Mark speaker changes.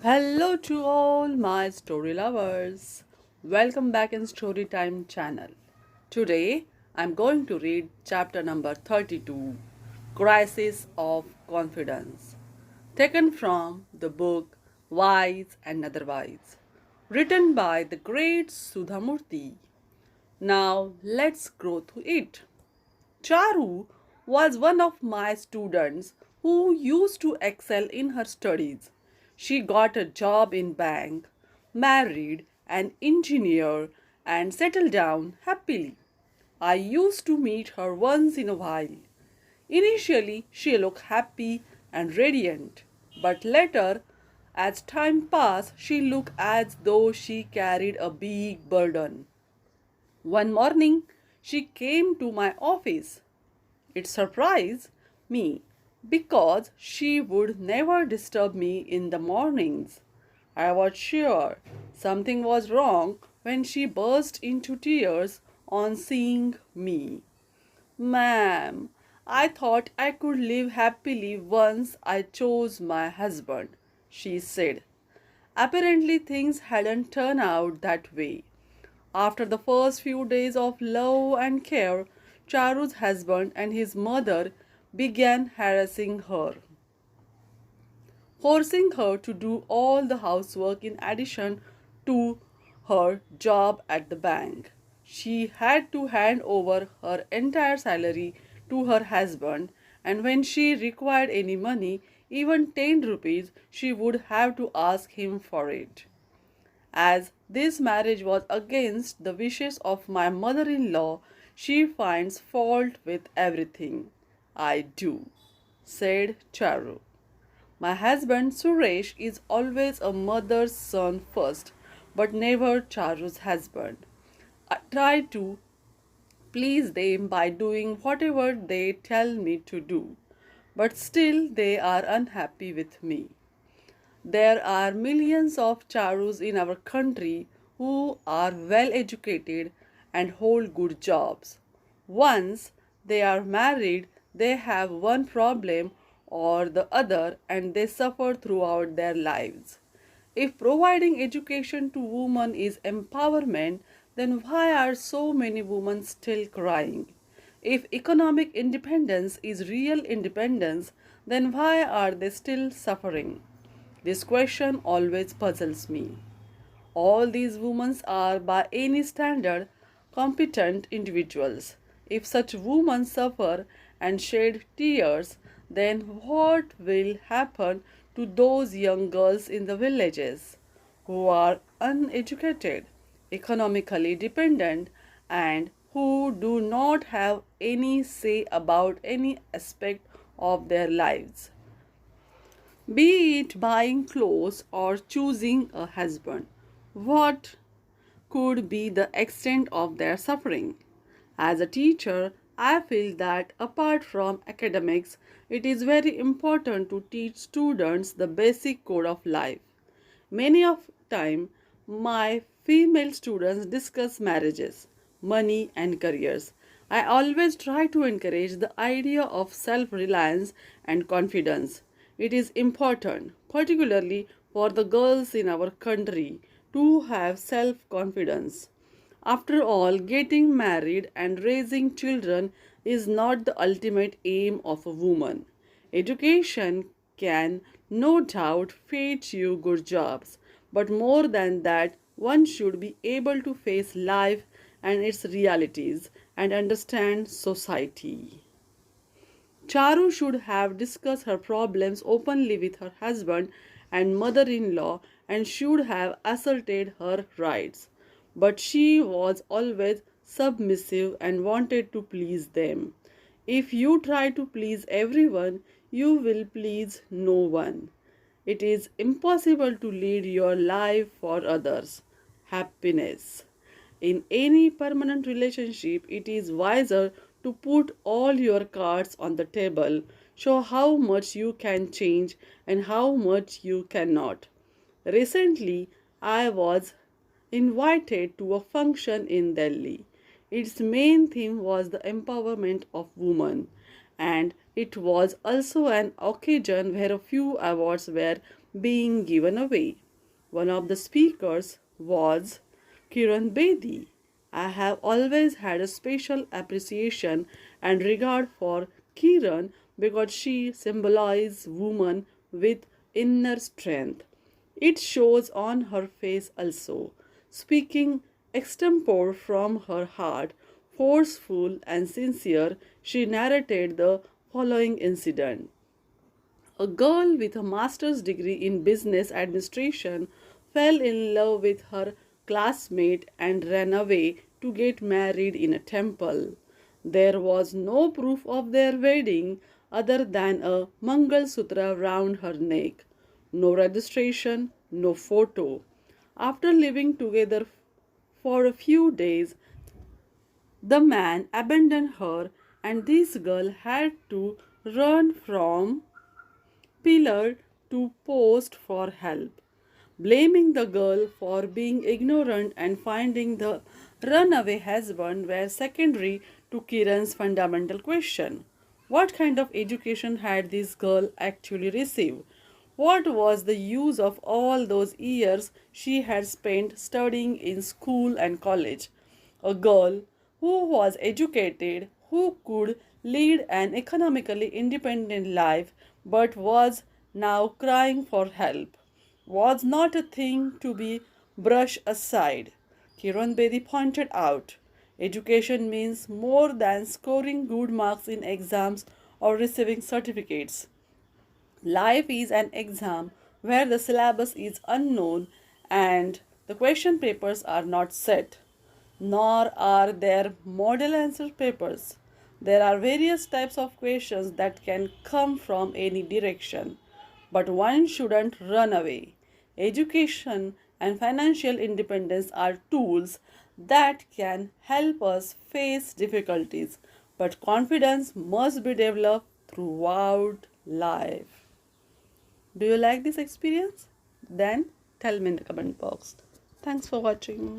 Speaker 1: Hello to all my story lovers. Welcome back in Storytime channel. Today I'm going to read chapter number 32, Crisis of Confidence, taken from the book Wise and Otherwise, written by the great Sudha Murty. Now let's go through it. Charu was one of my students who used to excel in her studies. She got a job in bank, married an engineer and settled down happily. I used to meet her once in a while. Initially, she looked happy and radiant, but later, as time passed, she looked as though she carried a big burden. One morning, she came to my office. It surprised me because she would never disturb me in the mornings. I was sure something was wrong when she burst into tears on seeing me. Ma'am, I thought I could live happily once I chose my husband, she said. Apparently, things hadn't turned out that way. After the first few days of love and care, Charu's husband and his mother began harassing her, forcing her to do all the housework in addition to her job at the bank. She had to hand over her entire salary to her husband, and when she required any money, even 10 rupees, she would have to ask him for it. As this marriage was against the wishes of my mother in law, she finds fault with everything I do, said Charu. My husband Suresh is always a mother's son first, but never Charu's husband. I try to please them by doing whatever they tell me to do, but still they are unhappy with me. There are millions of Charus in our country who are well educated and hold good jobs. Once they are married, they have one problem or the other and they suffer throughout their lives. If providing education to women is empowerment, then why are so many women still crying? If economic independence is real independence, then why are they still suffering? This question always puzzles me. All these women are, by any standard, competent individuals. If such women suffer and shed tears, then what will happen to those young girls in the villages who are uneducated, economically dependent, and who do not have any say about any aspect of their lives? Be it buying clothes or choosing a husband, what could be the extent of their suffering? As a teacher, I feel that apart from academics, it is very important to teach students the basic code of life. Many of time, my female students discuss marriages, money and careers. I always try to encourage the idea of self-reliance and confidence. It is important, particularly for the girls in our country, to have self-confidence. After all, getting married and raising children is not the ultimate aim of a woman. Education can no doubt fetch you good jobs, but more than that, one should be able to face life and its realities and understand society. Charu should have discussed her problems openly with her husband and mother in law and should have asserted her rights. But she was always submissive and wanted to please them. If you try to please everyone, you will please no one. It is impossible to lead your life for others. Happiness. In any permanent relationship, it is wiser to put all your cards on the table, show how much you can change and how much you cannot. Recently, I was invited to a function in Delhi. Its main theme was the empowerment of women, and it was also an occasion where a few awards were being given away. One of the speakers was Kiran Bedi. I have always had a special appreciation and regard for Kiran because she symbolizes woman with inner strength. It shows on her face also. Speaking extempore from her heart, forceful and sincere, she narrated the following incident. A girl with a master's degree in business administration fell in love with her classmate and ran away to get married in a temple. There was no proof of their wedding other than a Mangal Sutra round her neck. No registration, no photo. After living together for a few days, the man abandoned her, and this girl had to run from pillar to post for help. Blaming the girl for being ignorant and finding the runaway husband were secondary to Kiran's fundamental question. What kind of education had this girl actually received? What was the use of all those years she had spent studying in school and college? A girl who was educated, who could lead an economically independent life, but was now crying for help, was not a thing to be brushed aside. Kiran Bedi pointed out education means more than scoring good marks in exams or receiving certificates. Life is an exam where the syllabus is unknown and the question papers are not set, nor are there model answer papers. There are various types of questions that can come from any direction, but one shouldn't run away. Education and financial independence are tools that can help us face difficulties, but confidence must be developed throughout life. Do you like this experience? Then tell me in the comment box. Thanks for watching.